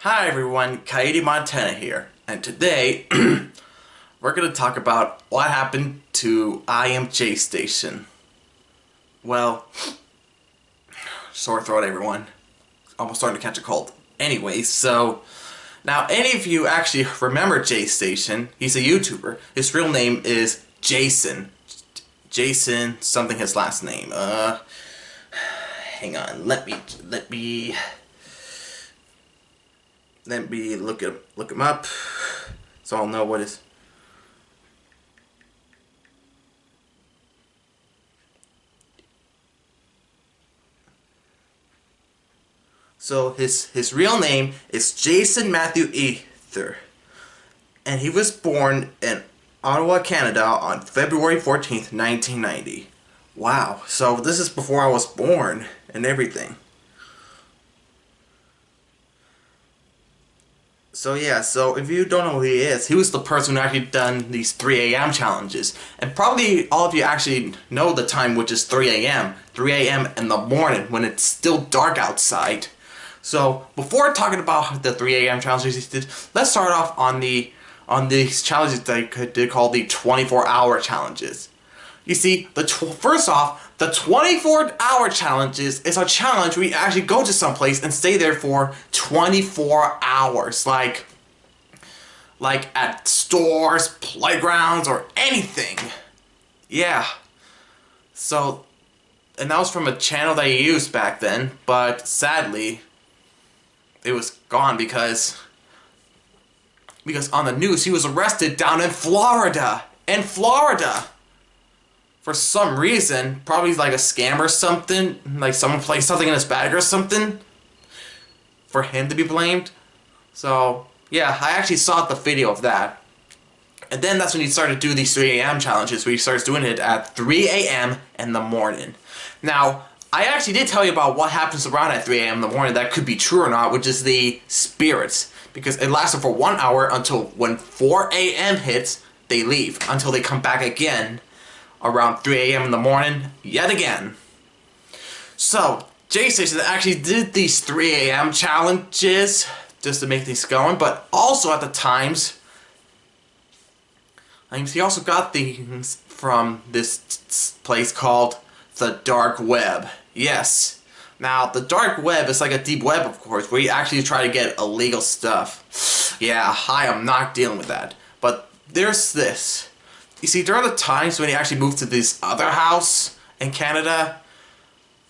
Hi everyone, Coyote Montana here, and today we're going to talk about what happened to ImJayStation. Well, sore throat everyone, almost starting to catch a cold. Anyway, so now any of you actually remember JayStation, he's a YouTuber. His real name is Jason. Jason something his last name. Hang on, let me look him up, so I'll know what is. So his real name is Jason Matthew Ether, and he was born in Ottawa, Canada on February 14th, 1990. Wow, so this is before I was born and everything. So yeah, so if you don't know who he is, he was the person who actually done these 3 a.m. challenges. And probably all of you actually know the time, which is 3 a.m. 3 a.m. in the morning when it's still dark outside. So before talking about the 3 a.m. challenges he did, let's start off on these challenges that they call the 24-hour challenges. You see, first off, the 24-hour challenges is a challenge where you actually go to some place and stay there for 24 hours, like at stores, playgrounds, or anything. Yeah. So, and that was from a channel that he used back then, but sadly, it was gone because on the news he was arrested down in Florida. For some reason, probably like a scam or something, like someone placed something in his bag or something, for him to be blamed. So, yeah, I actually saw the video of that. And then that's when he started doing these 3 a.m. challenges, where he starts doing it at 3 a.m. in the morning. Now, I actually did tell you about what happens around at 3 a.m. in the morning that could be true or not, which is the spirits. Because it lasted for 1 hour until when 4 a.m. hits, they leave, until they come back again around 3 a.m. in the morning, yet again. So, JayStation actually did these 3 a.m. challenges just to make things going, but also at the times, he also got things from this place called the dark web. Yes. Now, the dark web is like a deep web, of course, where you actually try to get illegal stuff. Yeah, I am not dealing with that. But there's this. You see, during the times when he actually moved to this other house in Canada,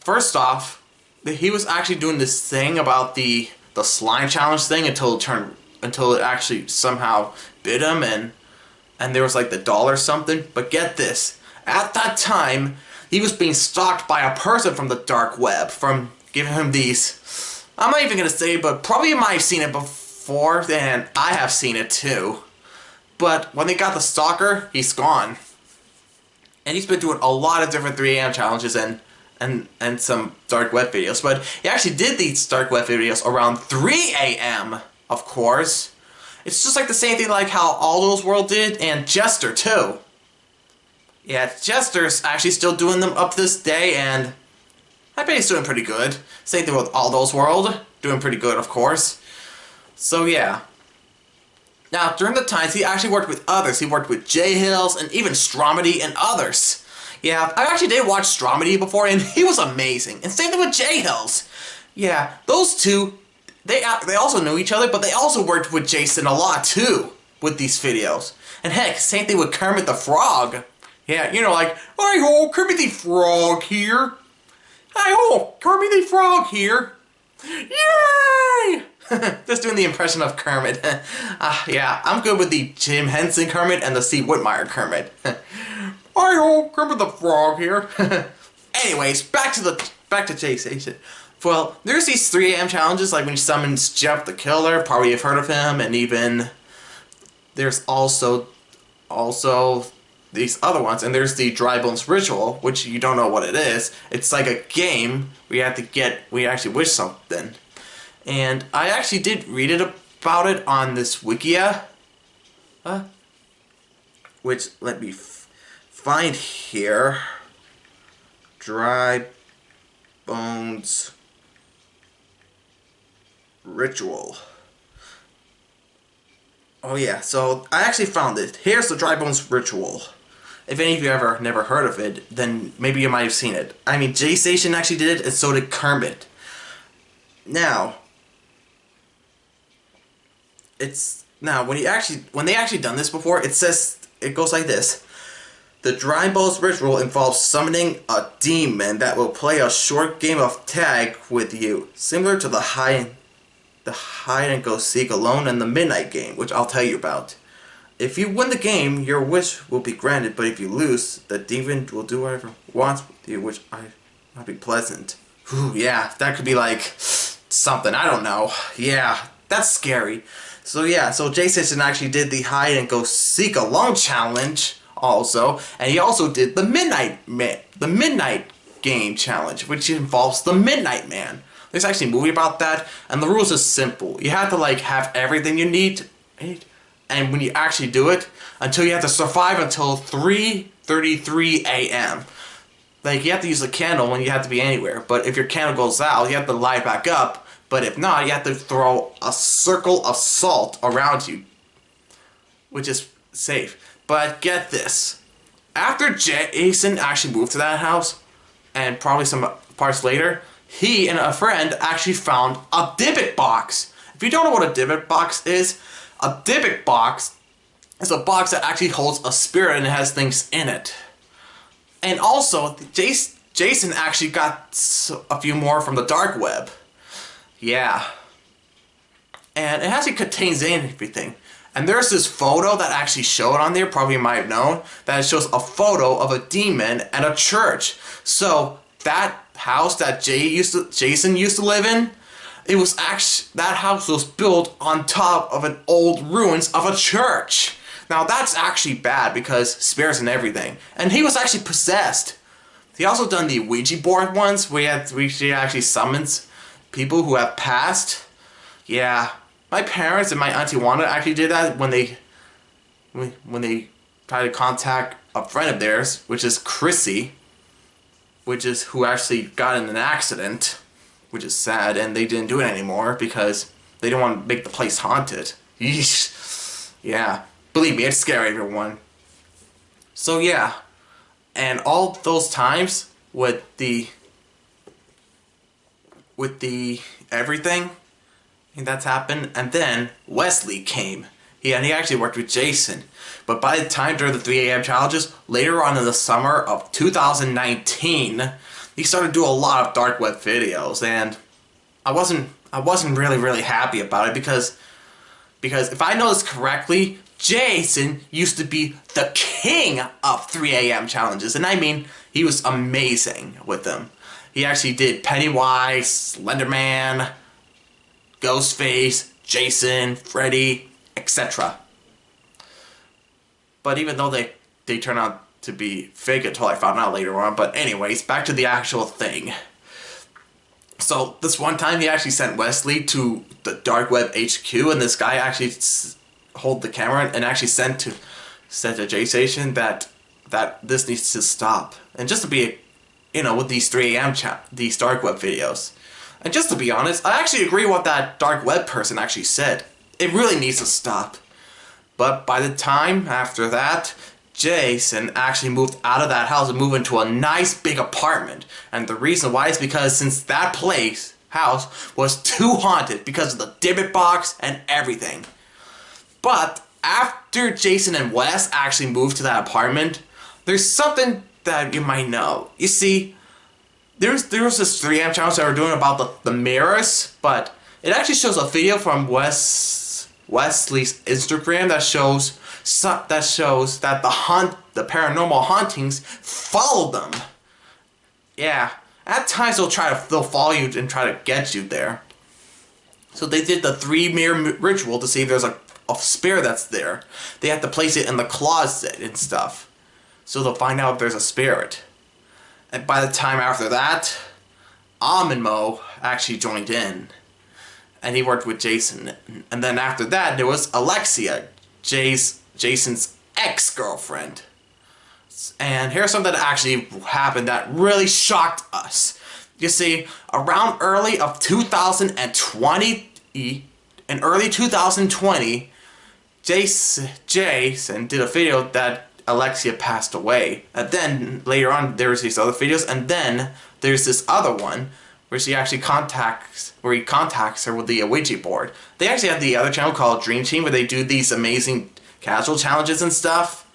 first off, he was actually doing this thing about the slime challenge thing until it actually somehow bit him, and there was like the doll or something. But get this, at that time, he was being stalked by a person from the dark web, from giving him these, I'm not even gonna say, but probably you might have seen it before, and I have seen it too. But when they got the stalker, he's gone. And he's been doing a lot of different 3 a.m. challenges and some dark web videos. But he actually did these dark web videos around 3 a.m., of course. It's just like the same thing like how Aldo's World did, and Jester too. Yeah, Jester's actually still doing them up to this day, and I bet he's doing pretty good. Same thing with Aldo's World, doing pretty good, of course. So yeah. Now, during the times, he actually worked with others. He worked with J-Hills and even Stromedy and others. Yeah, I actually did watch Stromedy before, and he was amazing. And same thing with J-Hills. Yeah, those two, they also knew each other, but they also worked with Jason a lot, too, with these videos. And heck, same thing with Kermit the Frog. Yeah, you know, like, hi-ho, Kermit the Frog here. Hi-ho, Kermit the Frog here. Yay! Just doing the impression of Kermit. Yeah, I'm good with the Jim Henson Kermit and the Steve Whitmire Kermit. Hi-ho, Kermit the Frog here. Anyways, back to JayStation. Well, there's these 3 a.m. challenges, like when he summons Jeff the Killer, probably you've heard of him, and even there's also these other ones, and there's the Dry Bones Ritual, which you don't know what it is. It's like a game where we actually wish something. And I actually did read about it on this Wikia, which let me find here. Dry Bones Ritual. Oh yeah, so I actually found it. Here's the Dry Bones ritual. If any of you ever never heard of it, then maybe you might have seen it. I mean, ImJayStation actually did it, and so did Kermit. Now, when they actually done this before, it goes like this. The Dry Bones ritual involves summoning a demon that will play a short game of tag with you, similar to the hide and go seek alone and the midnight game, which I'll tell you about. If you win the game, your wish will be granted, but if you lose, the demon will do whatever it wants with you, which might be pleasant. Whew, yeah, that could be like something, I don't know. Yeah, that's scary. So yeah, so ImJayStation actually did the hide and go seek alone challenge also, and he also did the midnight game challenge, which involves the Midnight Man. There's actually a movie about that, and the rules are simple. You have to like have everything you need, and when you actually do it, until you have to survive until 3:33 a.m. Like, you have to use a candle when you have to be anywhere, but if your candle goes out, you have to light back up, but if not, you have to throw a circle of salt around you, which is safe. But get this, after Jason actually moved to that house, and probably some parts later, he and a friend actually found a Dybbuk box. If you don't know what a Dybbuk box is, a Dybbuk box is a box that actually holds a spirit and it has things in it. And also, Jason actually got a few more from the dark web. Yeah. And it actually contains everything. And there's this photo that actually showed on there, probably you might have known, that it shows a photo of a demon at a church. So that house that Jason used to live in, that house was built on top of an old ruins of a church. Now that's actually bad because spirits and everything. And he was actually possessed. He also done the Ouija board ones where he actually summons people who have passed. Yeah. My parents and my auntie Wanda actually did that when they tried to contact a friend of theirs, which is Chrissy, who actually got in an accident, which is sad, and they didn't do it anymore because they didn't want to make the place haunted. Yeesh. Yeah, believe me, it's scary, everyone. So yeah, and all those times with the everything that's happened, and then Wesley came. He actually worked with Jason. But by the time during the 3 a.m. challenges, later on in the summer of 2019, he started doing a lot of dark web videos, and I wasn't really happy about it because if I noticed correctly, Jason used to be the king of 3 a.m. challenges, and I mean, he was amazing with them. He actually did Pennywise, Slenderman, Ghostface, Jason, Freddy, etc. But even though they turn out to be fake until I found out later on. But anyways, back to the actual thing. So this one time he actually sent Wesley to the dark web HQ, and this guy actually hold the camera and actually said to ImJayStation that this needs to stop. And just to be, with these 3 a.m. these dark web videos. And just to be honest, I actually agree with what that dark web person actually said. It really needs to stop. But by the time after that, Jason actually moved out of that house and moved into a nice big apartment. And the reason why is because since that house was too haunted because of the Dybbuk box and everything. But after Jason and Wes actually moved to that apartment, there's something that you might know. You see, there was this 3 a.m. challenge that we're doing about the mirrors, but it actually shows a video from Wesley's Instagram that shows that the paranormal hauntings follow them. Yeah, at times they'll follow you and try to get you there. So they did the 3 mirror ritual to see if there's a spirit that's there. They have to place it in the closet and stuff, so they'll find out if there's a spirit. And by the time after that, and Mo actually joined in. And he worked with Jason. And then after that, there was Alexia, Jason's ex-girlfriend. And here's something that actually happened that really shocked us. You see, around early 2020, Jason did a video that Alexia passed away. And then later on there was these other videos, and then there's this other one where he contacts her with the Ouija board. They actually have the other channel called Dream Team where they do these amazing casual challenges and stuff.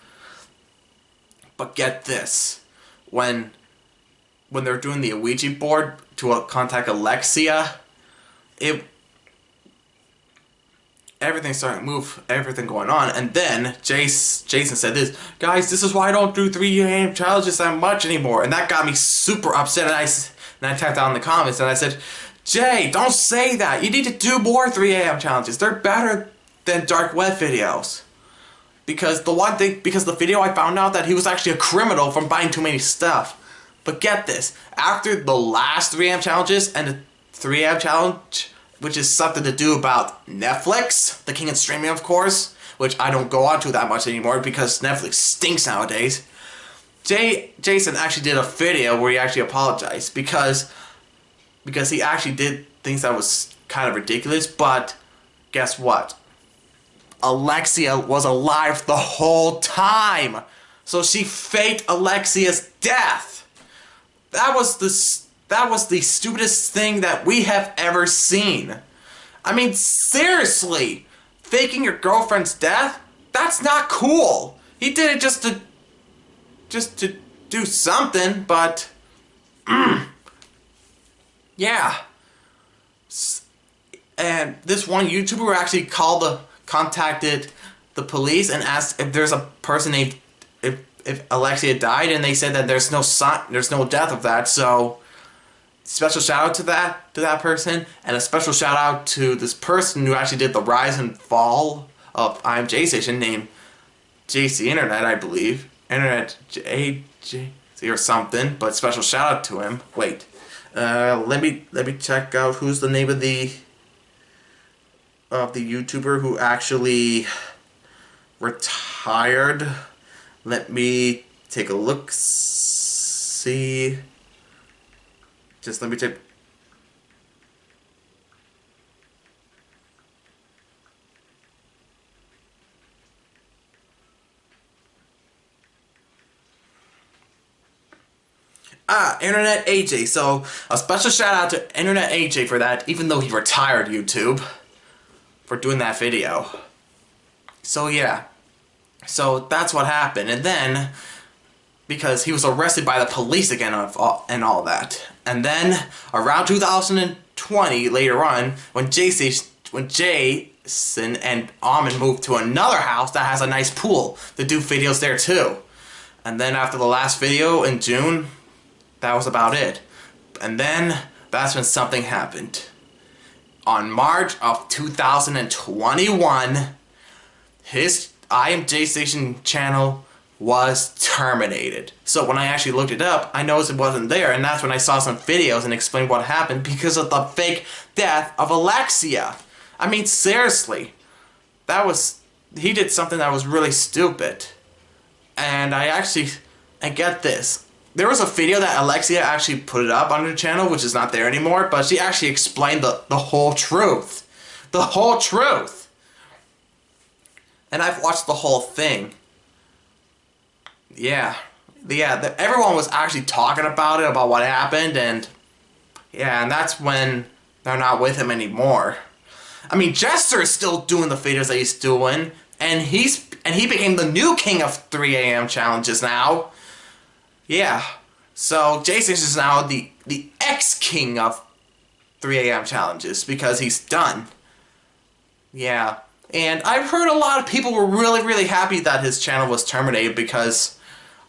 But get this, when they're doing the Ouija board to contact Alexia, everything's starting to move, everything going on, and then Jason said this, guys, this is why I don't do 3 AM challenges that much anymore, and that got me super upset, and I typed out in the comments, and I said, Jay, don't say that, you need to do more 3 AM challenges, they're better than dark web videos. Because the video I found out that he was actually a criminal from buying too many stuff. But get this, after the last 3 AM challenges and the 3 AM challenge, which is something to do about Netflix, the king of streaming of course, which I don't go on to that much anymore because Netflix stinks nowadays. Jason actually did a video where he actually apologized because he actually did things that was kind of ridiculous, but guess what? Alexia was alive the whole time, so she faked Alexia's death. That was the stupidest thing that we have ever seen. I mean, seriously, faking your girlfriend's death? That's not cool. He did it just to do something, but yeah. And this one YouTuber actually contacted the police and asked if there's a person named if Alexia died, and they said that there's no death of that. So special shout out to that person, and a special shout out to this person who actually did the rise and fall of ImJayStation named JC Internet, I believe. InternetAjay or something, but special shout out to him. Wait. Let me check out who's the name of the YouTuber who actually retired. Let me take a look. See. Just let me check. InternetAjay. So a special shout out to InternetAjay for that, even though he retired YouTube for doing that video. So yeah. So that's what happened, and then because he was arrested by the police again and all that. And then around 2020 later on, when Jason and Almond moved to another house that has a nice pool to do videos there too. And then after the last video in June, that was about it. And then that's when something happened. On March of 2021, his ImJayStation channel was terminated. So when I actually looked it up, I noticed it wasn't there, and that's when I saw some videos and explained what happened because of the fake death of Alexia. I mean, seriously, he did something that was really stupid. And get this, there was a video that Alexia actually put it up on her channel, which is not there anymore, but she actually explained the whole truth. The whole truth. And I've watched the whole thing. Yeah, everyone was actually talking about it, about what happened, and yeah, and that's when they're not with him anymore. I mean, Jester is still doing the videos that he's doing, and he became the new king of 3 AM challenges now. Yeah, so Jason is now the ex-king of 3 AM challenges because he's done. Yeah. And I've heard a lot of people were really happy that his channel was terminated because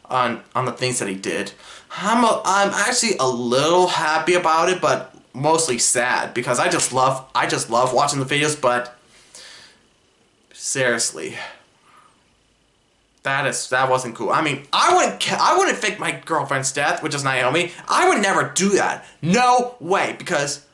on the things that he did. I'm actually a little happy about it, but mostly sad because I just love watching the videos. But seriously, that wasn't cool. I mean, I wouldn't fake my girlfriend's death, which is Naomi. I would never do that. No way, because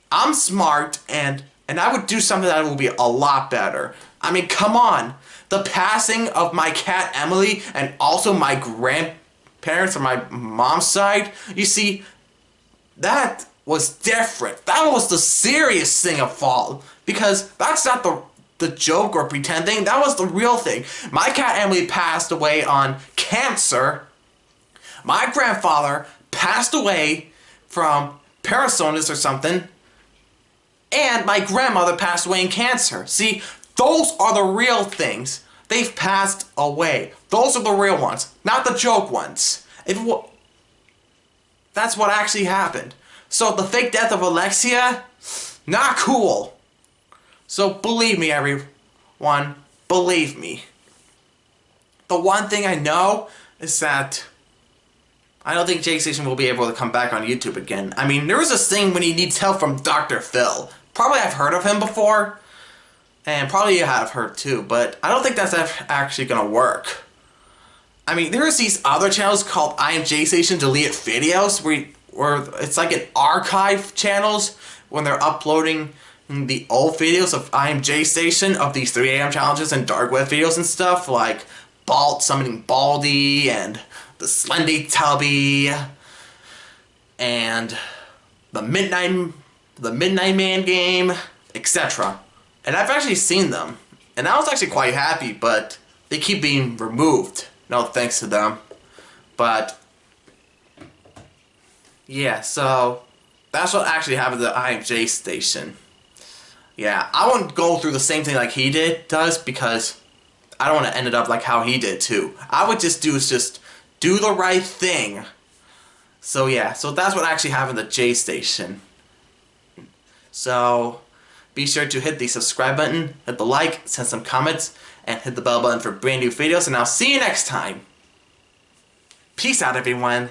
I'm smart and I would do something that would be a lot better. I mean, come on. The passing of my cat Emily and also my grandparents on my mom's side, you see, that was different. That was the serious thing of all. Because that's not the joke or pretending. That was the real thing. My cat Emily passed away on cancer. My grandfather passed away from perisonus or something. And my grandmother passed away in cancer. See, those are the real things. They've passed away. Those are the real ones, not the joke ones. That's what actually happened. So the fake death of Alexia, not cool. So believe me, everyone, believe me. The one thing I know is that I don't think ImJayStation will be able to come back on YouTube again. I mean, there was this thing when he needs help from Dr. Phil. Probably I've heard of him before, and probably you have heard too, but I don't think that's actually gonna work. I mean, there's these other channels called ImJayStation Deleted videos where it's like an archive channels when they're uploading the old videos of ImJayStation of these 3 AM challenges and dark web videos and stuff, like summoning Baldy and the Slendy Tubby and the Midnight Man game, etc. And I've actually seen them, and I was actually quite happy, but they keep being removed. No thanks to them. But yeah, so that's what actually happened to ImJayStation. Yeah, I won't go through the same thing like he does, because I don't want to end it up like how he did too. I would just do the right thing. So yeah, so that's what actually happened to ImJayStation. So be sure to hit the subscribe button, hit the like, send some comments, and hit the bell button for brand new videos, and I'll see you next time. Peace out, everyone.